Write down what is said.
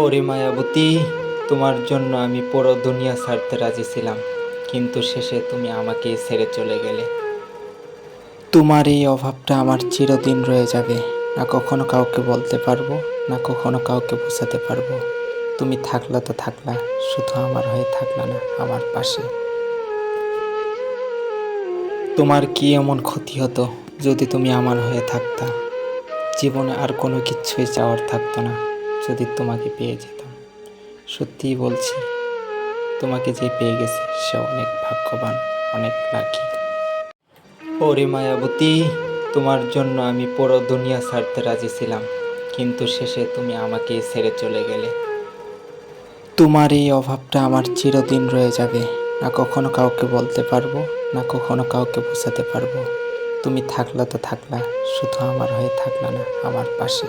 ওরে মায়াবতী, তোমার জন্য আমি পুরো দুনিয়া ছাড়তে রাজি ছিলাম, কিন্তু শেষে তুমি আমাকেই ছেড়ে চলে গেলে। তোমার এই অভাবটা আমার চিরদিন রয়ে যাবে, না কখনো কাউকে বলতে পারবো, না কখনো কাউকে বোঝাতে পারবো। তুমি থাকলা তো থাকলা, শুধু আমার হয়ে থাকলা না আমার পাশে। তোমার কি এমন ক্ষতি হতো যদি তুমি আমার হয়ে থাকতা? জীবনে আর কোনো কিচ্ছুই চাওয়ার থাকতো না যদি তোমাকে পেয়ে যেতাম। সত্যিই বলছি, তোমাকে যে পেয়ে গেছে সে অনেক ভাগ্যবান, অনেক লাকি। ওরে মায়াবতী, তোমার জন্য আমি পুরো দুনিয়া ছাড়তে রাজি ছিলাম, কিন্তু শেষে তুমি আমাকেই ছেড়ে চলে গেলে। তোমার এই অভাবটা আমার চিরদিন রয়ে যাবে, না কখনো কাউকে বলতে পারবো, না কখনো কাউকে বোঝাতে পারবো। তুমি থাকলা তো থাকলা, শুধু আমার হয়ে থাকলা না আমার পাশে।